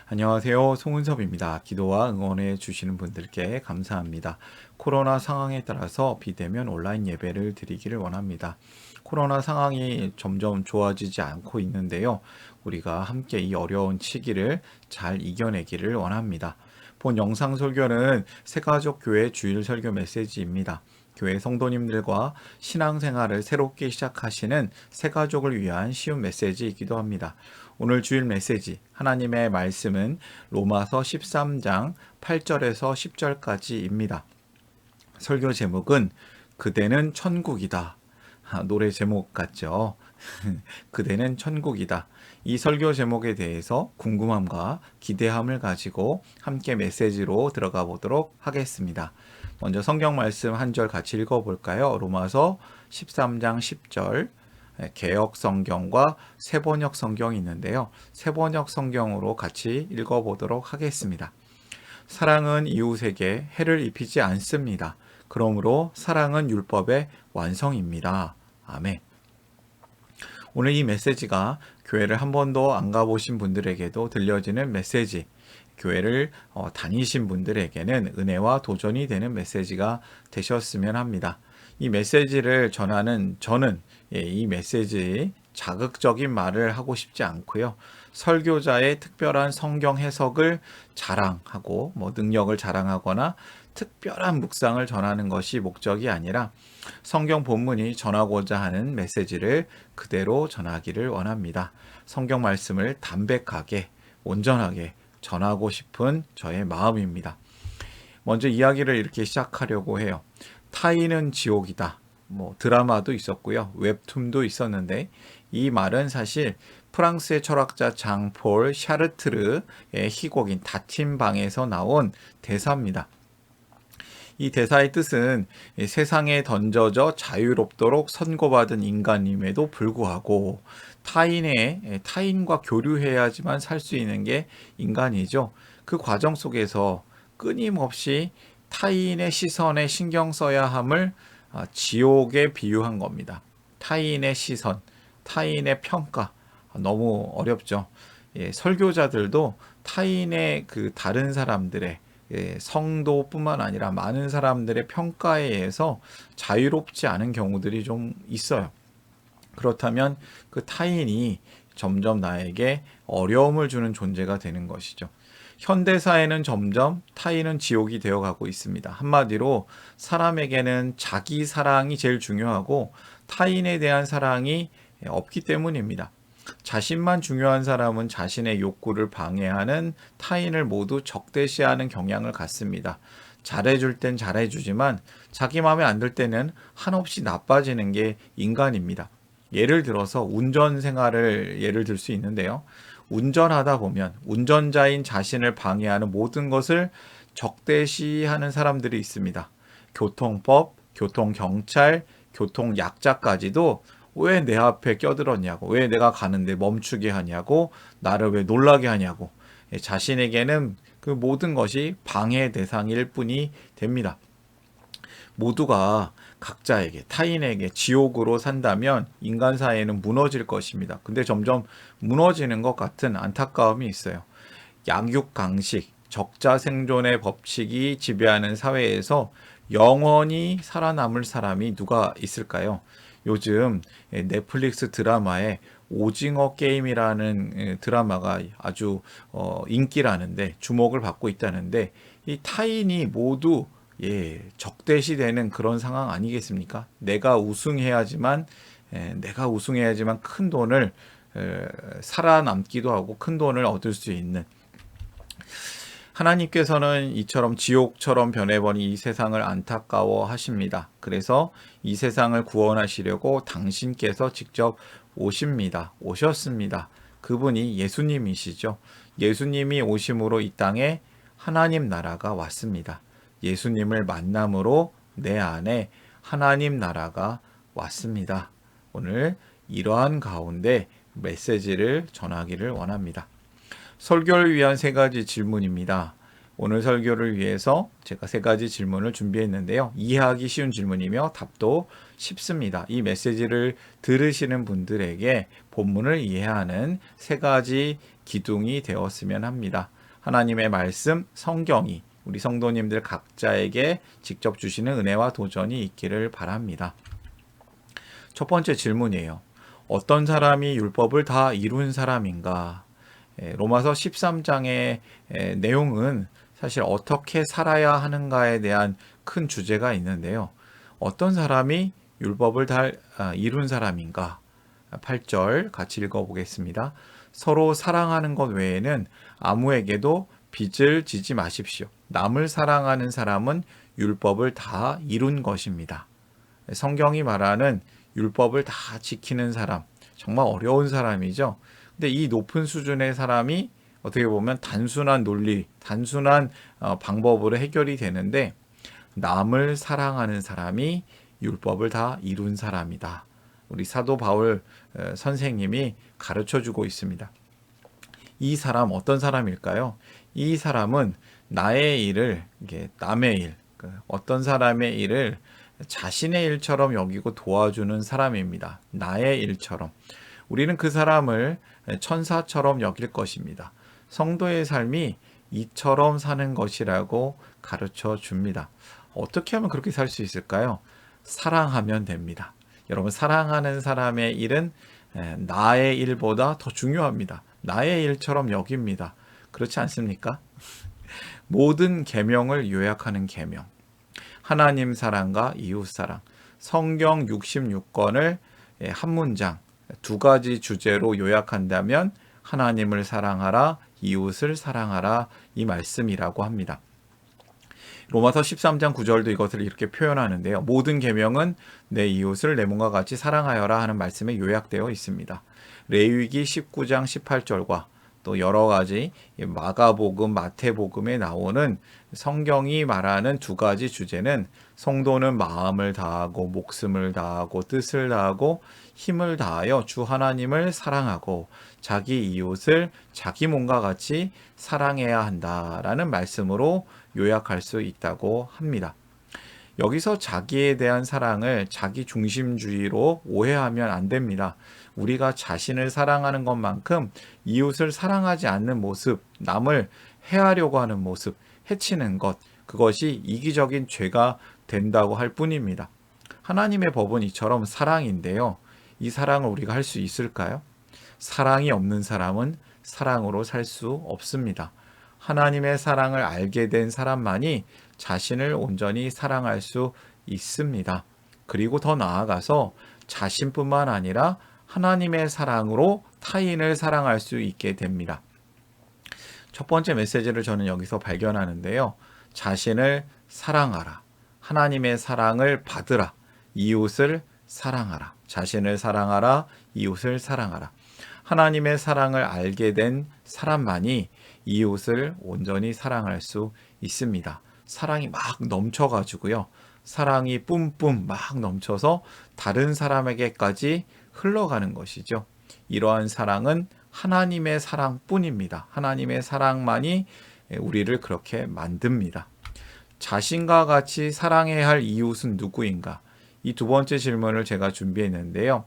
안녕하세요. 송은섭입니다. 기도와 응원해 주시는 분들께 감사합니다. 코로나 상황에 따라서 비대면 온라인 예배를 드리기를 원합니다. 코로나 상황이 점점 좋아지지 않고 있는데요. 우리가 함께 이 어려운 시기를 잘 이겨내기를 원합니다. 본 영상 설교는 새가족 교회 주일 설교 메시지입니다. 교회 성도님들과 신앙생활을 새롭게 시작하시는 새가족을 위한 쉬운 메시지이기도 합니다. 오늘 주일 메시지 하나님의 말씀은 로마서 13장 8절에서 10절까지입니다. 설교 제목은 그대는 천국이다. 노래 제목 같죠? 그대는 천국이다. 이 설교 제목에 대해서 궁금함과 기대함을 가지고 함께 메시지로 들어가 보도록 하겠습니다. 먼저 성경 말씀 한 절 같이 읽어볼까요? 로마서 13장 10절 개역 성경과 세번역 성경이 있는데요. 세번역 성경으로 같이 읽어보도록 하겠습니다. 사랑은 이웃에게 해를 입히지 않습니다. 그러므로 사랑은 율법의 완성입니다. 아멘. 오늘 이 메시지가 교회를 한 번도 안 가보신 분들에게도 들려지는 메시지, 교회를 다니신 분들에게는 은혜와 도전이 되는 메시지가 되셨으면 합니다. 이 메시지를 전하는 저는 이 메시지 자극적인 말을 하고 싶지 않고요. 설교자의 특별한 성경 해석을 자랑하고 능력을 자랑하거나 특별한 묵상을 전하는 것이 목적이 아니라 성경 본문이 전하고자 하는 메시지를 그대로 전하기를 원합니다. 성경 말씀을 담백하게, 온전하게 전하고 싶은 저의 마음입니다. 먼저 이야기를 이렇게 시작하려고 해요. 타인은 지옥이다. 드라마도 있었고요. 웹툰도 있었는데 이 말은 사실 프랑스의 철학자 장폴 샤르트르의 희곡인 닫힌 방에서 나온 대사입니다. 이 대사의 뜻은 세상에 던져져 자유롭도록 선고받은 인간임에도 불구하고 타인과 교류해야지만 살 수 있는 게 인간이죠. 그 과정 속에서 끊임없이 타인의 시선에 신경 써야 함을 지옥에 비유한 겁니다. 타인의 시선, 타인의 평가, 너무 어렵죠. 설교자들도 타인의 다른 사람들의 성도뿐만 아니라 많은 사람들의 평가에 의해서 자유롭지 않은 경우들이 좀 있어요. 그렇다면 그 타인이 점점 나에게 어려움을 주는 존재가 되는 것이죠. 현대사회는 점점 타인은 지옥이 되어가고 있습니다. 한마디로 사람에게는 자기 사랑이 제일 중요하고 타인에 대한 사랑이 없기 때문입니다. 자신만 중요한 사람은 자신의 욕구를 방해하는 타인을 모두 적대시하는 경향을 갖습니다. 잘해줄 땐 잘해주지만 자기 마음에 안 들 때는 한없이 나빠지는 게 인간입니다. 예를 들어서 운전 생활을 예를 들 수 있는데요. 운전하다 보면 운전자인 자신을 방해하는 모든 것을 적대시하는 사람들이 있습니다. 교통법, 교통경찰, 교통약자까지도 왜 내 앞에 껴들었냐고, 왜 내가 가는데 멈추게 하냐고, 나를 왜 놀라게 하냐고, 자신에게는 그 모든 것이 방해 대상일 뿐이 됩니다. 모두가 각자에게, 타인에게 지옥으로 산다면 인간 사회는 무너질 것입니다. 근데 점점 무너지는 것 같은 안타까움이 있어요. 양육강식, 적자생존의 법칙이 지배하는 사회에서 영원히 살아남을 사람이 누가 있을까요? 요즘 넷플릭스 드라마에 오징어 게임이라는 드라마가 아주 인기라는데, 주목을 받고 있다는데, 이 타인이 모두 적대시되는 그런 상황 아니겠습니까? 내가 우승해야지만 큰 돈을 살아남기도 하고 큰 돈을 얻을 수 있는, 하나님께서는 이처럼 지옥처럼 변해버린 이 세상을 안타까워 하십니다. 그래서 이 세상을 구원하시려고 당신께서 직접 오셨습니다. 그분이 예수님이시죠. 예수님이 오심으로 이 땅에 하나님 나라가 왔습니다. 예수님을 만남으로 내 안에 하나님 나라가 왔습니다. 오늘 이러한 가운데 메시지를 전하기를 원합니다. 설교를 위한 3가지 질문입니다. 오늘 설교를 위해서 제가 3가지 질문을 준비했는데요. 이해하기 쉬운 질문이며 답도 쉽습니다. 이 메시지를 들으시는 분들에게 본문을 이해하는 3가지 기둥이 되었으면 합니다. 하나님의 말씀, 성경이 우리 성도님들 각자에게 직접 주시는 은혜와 도전이 있기를 바랍니다. 첫 번째 질문이에요. 어떤 사람이 율법을 다 이룬 사람인가? 로마서 13장의 내용은 사실 어떻게 살아야 하는가에 대한 큰 주제가 있는데요. 어떤 사람이 율법을 다 이룬 사람인가? 8절 같이 읽어보겠습니다. 서로 사랑하는 것 외에는 아무에게도 빚을 지지 마십시오. 남을 사랑하는 사람은 율법을 다 이룬 것입니다. 성경이 말하는 율법을 다 지키는 사람, 정말 어려운 사람이죠. 근데 이 높은 수준의 사람이 어떻게 보면 단순한 논리, 단순한 방법으로 해결이 되는데 남을 사랑하는 사람이 율법을 다 이룬 사람이다. 우리 사도 바울 선생님이 가르쳐주고 있습니다. 이 사람 어떤 사람일까요? 이 사람은 나의 일을 남의 일, 어떤 사람의 일을 자신의 일처럼 여기고 도와주는 사람입니다. 나의 일처럼. 우리는 그 사람을 천사처럼 여길 것입니다. 성도의 삶이 이처럼 사는 것이라고 가르쳐 줍니다. 어떻게 하면 그렇게 살 수 있을까요? 사랑하면 됩니다. 여러분, 사랑하는 사람의 일은 나의 일보다 더 중요합니다. 나의 일처럼 여깁니다. 그렇지 않습니까? 모든 계명을 요약하는 계명. 하나님 사랑과 이웃 사랑. 성경 66권을 한 문장, 두 가지 주제로 요약한다면 하나님을 사랑하라, 이웃을 사랑하라 이 말씀이라고 합니다. 로마서 13장 9절도 이것을 이렇게 표현하는데요. 모든 계명은 내 이웃을 내 몸과 같이 사랑하여라 하는 말씀에 요약되어 있습니다. 레위기 19장 18절과 또 여러 가지 마가복음, 마태복음에 나오는 성경이 말하는 두 가지 주제는 성도는 마음을 다하고 목숨을 다하고 뜻을 다하고 힘을 다하여 주 하나님을 사랑하고 자기 이웃을 자기 몸과 같이 사랑해야 한다라는 말씀으로 요약할 수 있다고 합니다. 여기서 자기에 대한 사랑을 자기 중심주의로 오해하면 안 됩니다. 우리가 자신을 사랑하는 것만큼 이웃을 사랑하지 않는 모습, 남을 해하려고 하는 모습, 해치는 것, 그것이 이기적인 죄가 된다고 할 뿐입니다. 하나님의 법은 이처럼 사랑인데요. 이 사랑을 우리가 할 수 있을까요? 사랑이 없는 사람은 사랑으로 살 수 없습니다. 하나님의 사랑을 알게 된 사람만이 자신을 온전히 사랑할 수 있습니다. 그리고 더 나아가서 자신뿐만 아니라 하나님의 사랑으로 타인을 사랑할 수 있게 됩니다. 첫 번째 메시지를 저는 여기서 발견하는데요. 자신을 사랑하라. 하나님의 사랑을 받으라. 이웃을 사랑하라. 자신을 사랑하라. 이웃을 사랑하라. 하나님의 사랑을 알게 된 사람만이 이웃을 온전히 사랑할 수 있습니다. 사랑이 막 넘쳐가지고요. 사랑이 뿜뿜 막 넘쳐서 다른 사람에게까지 흘러가는 것이죠. 이러한 사랑은 하나님의 사랑뿐입니다. 하나님의 사랑만이 우리를 그렇게 만듭니다. 자신과 같이 사랑해야 할 이웃은 누구인가? 이 두 번째 질문을 제가 준비했는데요.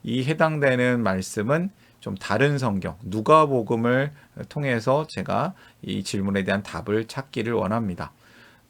이 해당되는 말씀은 좀 다른 성경, 누가복음을 통해서 제가 이 질문에 대한 답을 찾기를 원합니다.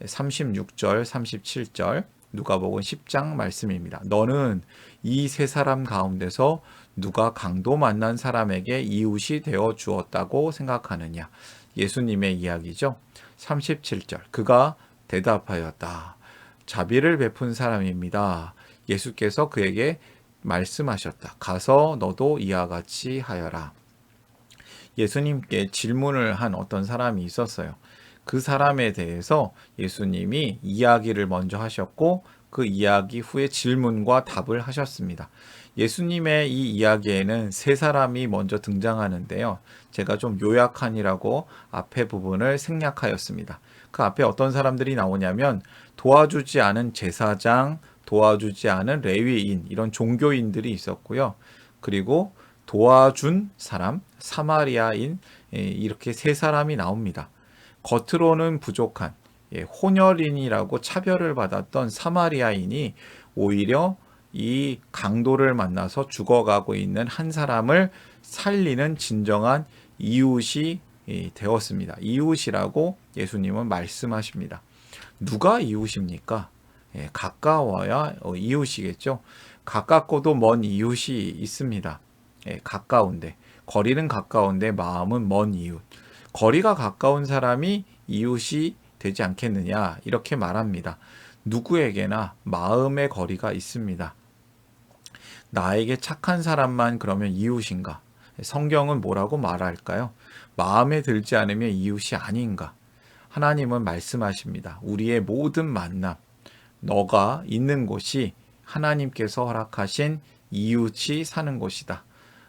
36절, 37절, 누가복음 10장 말씀입니다. 너는 이 세 사람 가운데서 누가 강도 만난 사람에게 이웃이 되어 주었다고 생각하느냐? 예수님의 이야기죠. 37절, 그가 대답하였다. 자비를 베푼 사람입니다. 예수께서 그에게 말씀하셨다. 가서 너도 이와 같이 하여라. 예수님께 질문을 한 어떤 사람이 있었어요. 그 사람에 대해서 예수님이 이야기를 먼저 하셨고 그 이야기 후에 질문과 답을 하셨습니다. 예수님의 이 이야기에는 세 사람이 먼저 등장하는데요. 제가 좀 요약하니라고 앞에 부분을 생략하였습니다. 그 앞에 어떤 사람들이 나오냐면 도와주지 않은 제사장, 도와주지 않은 레위인, 이런 종교인들이 있었고요. 그리고 도와준 사람, 사마리아인, 이렇게 세 사람이 나옵니다. 겉으로는 부족한 혼혈인이라고 차별을 받았던 사마리아인이 오히려 이 강도를 만나서 죽어가고 있는 한 사람을 살리는 진정한 이웃이 되었습니다. 이웃이라고 예수님은 말씀하십니다. 누가 이웃입니까? 가까워야 이웃이겠죠. 가깝고도 먼 이웃이 있습니다. 가까운데, 거리는 가까운데 마음은 먼 이웃. 거리가 가까운 사람이 이웃이 되지 않겠느냐, 이렇게 말합니다. 누구에게나 마음의 거리가 있습니다. 나에게 착한 사람만 그러면 이웃인가? 성경은 뭐라고 말할까요? 마음에 들지 않으면 이웃이 아닌가? 하나님은 말씀하십니다. 우리의 모든 만남, 너가 있는 곳이 하나님께서 허락하신 이웃이 사는 곳이다.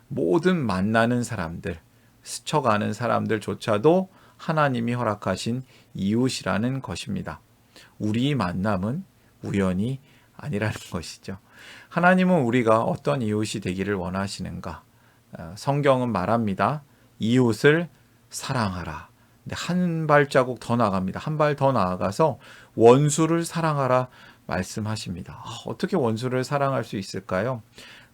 모든 만나는 사람들, 스쳐가는 사람들조차도 하나님이 허락하신 이웃이라는 것입니다. 우리 만남은 우연이 아니라는 것이죠. 하나님은 우리가 어떤 이웃이 되기를 원하시는가? 성경은 말합니다. 이웃을 사랑하라. 한 발자국 더 나갑니다. 한 발 더 나아가서 원수를 사랑하라 말씀하십니다. 어떻게 원수를 사랑할 수 있을까요?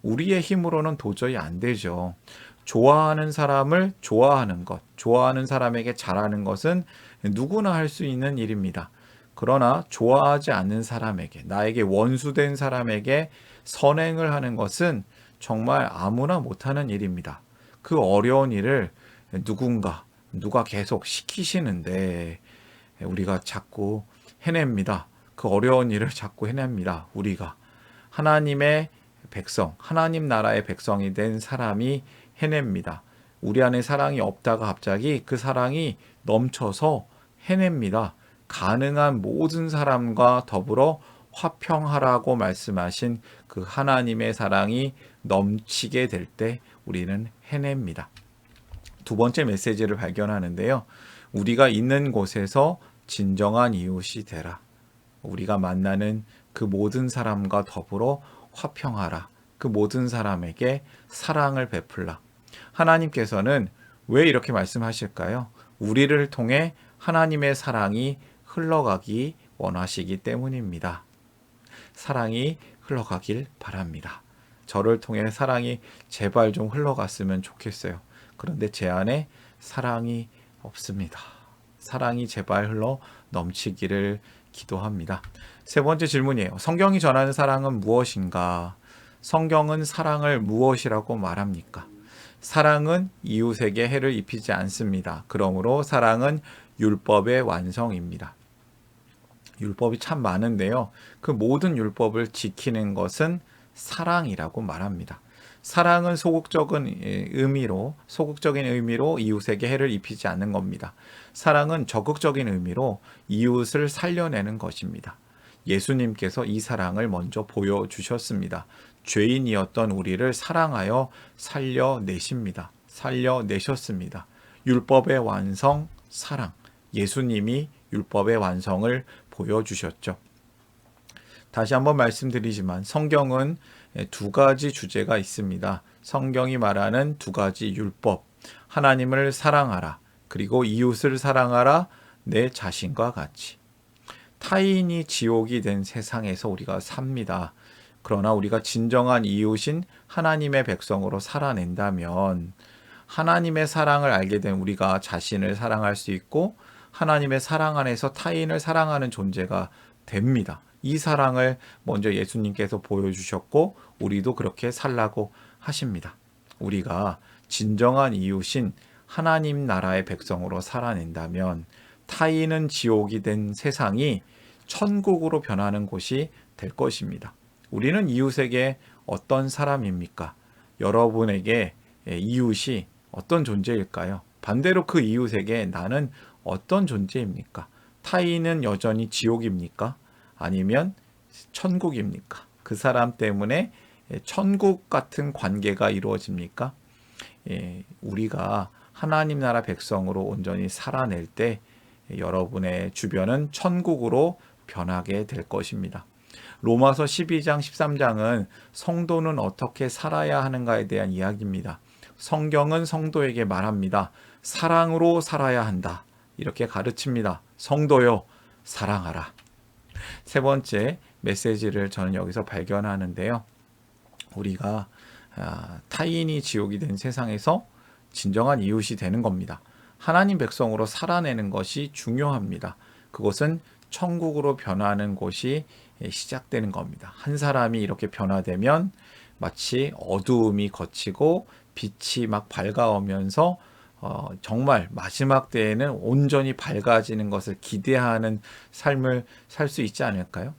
우리의 힘으로는 도저히 안 되죠. 좋아하는 사람을 좋아하는 것, 좋아하는 사람에게 잘하는 것은 누구나 할 수 있는 일입니다. 그러나 좋아하지 않는 사람에게, 나에게 원수된 사람에게 선행을 하는 것은 정말 아무나 못하는 일입니다. 그 어려운 일을 누가 계속 시키시는데 우리가 자꾸 해냅니다. 그 어려운 일을 자꾸 해냅니다. 우리가 하나님의 백성, 하나님 나라의 백성이 된 사람이 해냅니다. 우리 안에 사랑이 없다가 갑자기 그 사랑이 넘쳐서 해냅니다. 가능한 모든 사람과 더불어 화평하라고 말씀하신 그 하나님의 사랑이 넘치게 될 때 우리는 해냅니다. 두 번째 메시지를 발견하는데요. 우리가 있는 곳에서 진정한 이웃이 되라. 우리가 만나는 그 모든 사람과 더불어 화평하라. 그 모든 사람에게 사랑을 베풀라. 하나님께서는 왜 이렇게 말씀하실까요? 우리를 통해 하나님의 사랑이 흘러가기 원하시기 때문입니다. 사랑이 흘러가길 바랍니다. 저를 통해 사랑이 제발 좀 흘러갔으면 좋겠어요. 그런데 제 안에 사랑이 없습니다. 사랑이 제발 흘러 넘치기를 기도합니다. 세 번째 질문이에요. 성경이 전하는 사랑은 무엇인가? 성경은 사랑을 무엇이라고 말합니까? 사랑은 이웃에게 해를 입히지 않습니다. 그러므로 사랑은 율법의 완성입니다. 율법이 참 많은데요. 그 모든 율법을 지키는 것은 사랑이라고 말합니다. 사랑은 소극적인 의미로 이웃에게 해를 입히지 않는 겁니다. 사랑은 적극적인 의미로 이웃을 살려내는 것입니다. 예수님께서 이 사랑을 먼저 보여주셨습니다. 죄인이었던 우리를 사랑하여 살려내셨습니다. 율법의 완성, 사랑. 예수님이 율법의 완성을 보여주셨죠. 다시 한번 말씀드리지만 성경은 두 가지 주제가 있습니다. 성경이 말하는 두 가지 율법, 하나님을 사랑하라, 그리고 이웃을 사랑하라, 내 자신과 같이. 타인이 지옥이 된 세상에서 우리가 삽니다. 그러나 우리가 진정한 이웃인 하나님의 백성으로 살아낸다면 하나님의 사랑을 알게 된 우리가 자신을 사랑할 수 있고 하나님의 사랑 안에서 타인을 사랑하는 존재가 됩니다. 이 사랑을 먼저 예수님께서 보여주셨고 우리도 그렇게 살라고 하십니다. 우리가 진정한 이웃인 하나님 나라의 백성으로 살아낸다면 타인은 지옥이 된 세상이 천국으로 변하는 곳이 될 것입니다. 우리는 이웃에게 어떤 사람입니까? 여러분에게 이웃이 어떤 존재일까요? 반대로 그 이웃에게 나는 어떤 존재입니까? 타인은 여전히 지옥입니까? 아니면 천국입니까? 그 사람 때문에 천국 같은 관계가 이루어집니까? 우리가 하나님 나라 백성으로 온전히 살아낼 때 여러분의 주변은 천국으로 변하게 될 것입니다. 로마서 12장 13장은 성도는 어떻게 살아야 하는가에 대한 이야기입니다. 성경은 성도에게 말합니다. 사랑으로 살아야 한다. 이렇게 가르칩니다. 성도요, 사랑하라. 세 번째 메시지를 저는 여기서 발견하는데요. 우리가 타인이 지옥이 된 세상에서 진정한 이웃이 되는 겁니다. 하나님 백성으로 살아내는 것이 중요합니다. 그것은 천국으로 변화하는 곳이 시작되는 겁니다. 한 사람이 이렇게 변화되면 마치 어두움이 걷히고 빛이 막 밝아오면서 정말 마지막 때에는 온전히 밝아지는 것을 기대하는 삶을 살 수 있지 않을까요?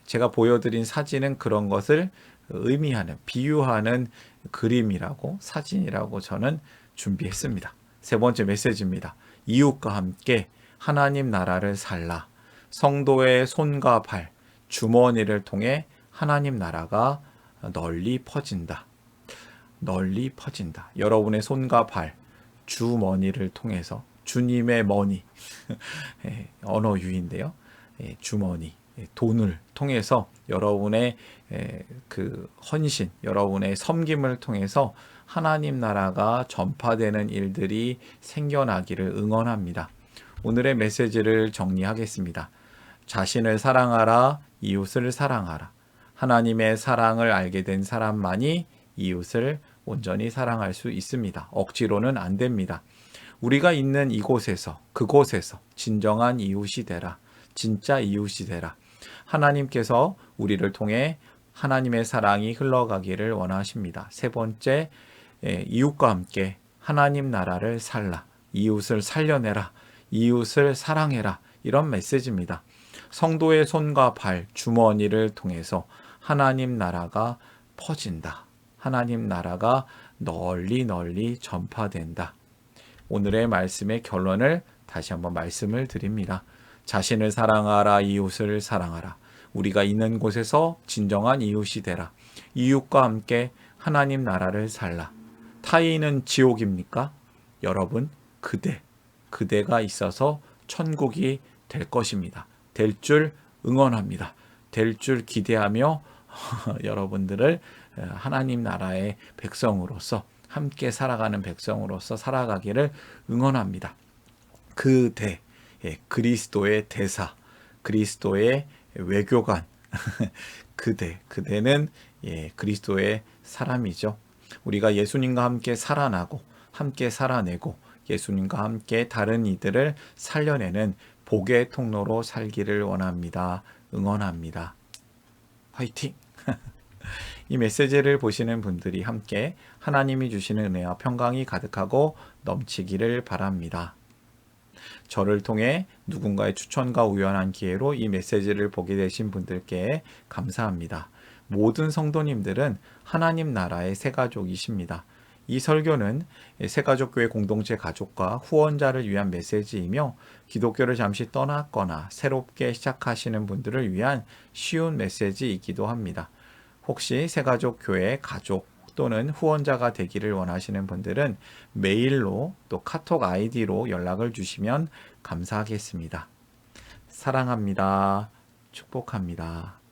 제가 보여드린 사진은 그런 것을 의미하는, 비유하는 그림이라고, 사진이라고 저는 준비했습니다. 세 번째 메시지입니다. 이웃과 함께 하나님 나라를 살라. 성도의 손과 발, 주머니를 통해 하나님 나라가 널리 퍼진다. 널리 퍼진다. 여러분의 손과 발, 주머니를 통해서, 주님의 머니, 언어 유인데요. 주머니, 돈을 통해서 여러분의 그 헌신, 여러분의 섬김을 통해서 하나님 나라가 전파되는 일들이 생겨나기를 응원합니다. 오늘의 메시지를 정리하겠습니다. 자신을 사랑하라, 이웃을 사랑하라. 하나님의 사랑을 알게 된 사람만이 이웃을 온전히 사랑할 수 있습니다. 억지로는 안 됩니다. 우리가 있는 이곳에서, 그곳에서 진정한 이웃이 되라. 진짜 이웃이 되라. 하나님께서 우리를 통해 하나님의 사랑이 흘러가기를 원하십니다. 세 번째, 이웃과 함께 하나님 나라를 살라. 이웃을 살려내라. 이웃을 사랑해라. 이런 메시지입니다. 성도의 손과 발, 주머니를 통해서 하나님 나라가 퍼진다. 하나님 나라가 널리 널리 전파된다. 오늘의 말씀의 결론을 다시 한번 말씀을 드립니다. 자신을 사랑하라, 이웃을 사랑하라. 우리가 있는 곳에서 진정한 이웃이 되라. 이웃과 함께 하나님 나라를 살라. 타인은 지옥입니까? 여러분, 그대가 있어서 천국이 될 것입니다. 될 줄 응원합니다. 될 줄 기대하며 여러분들을 하나님 나라의 백성으로서, 함께 살아가는 백성으로서 살아가기를 응원합니다. 그리스도의 대사, 그리스도의 외교관, 그대는 그리스도의 사람이죠. 우리가 예수님과 함께 살아나고, 함께 살아내고, 예수님과 함께 다른 이들을 살려내는 복의 통로로 살기를 원합니다. 응원합니다. 화이팅! 이 메시지를 보시는 분들이 함께 하나님이 주시는 은혜와 평강이 가득하고 넘치기를 바랍니다. 저를 통해 누군가의 추천과 우연한 기회로 이 메시지를 보게 되신 분들께 감사합니다. 모든 성도님들은 하나님 나라의 새가족이십니다. 이 설교는 새가족교회 공동체 가족과 후원자를 위한 메시지이며 기독교를 잠시 떠났거나 새롭게 시작하시는 분들을 위한 쉬운 메시지이기도 합니다. 혹시 새가족교회 가족 또는 후원자가 되기를 원하시는 분들은 메일로 또 카톡 아이디로 연락을 주시면 감사하겠습니다. 사랑합니다. 축복합니다.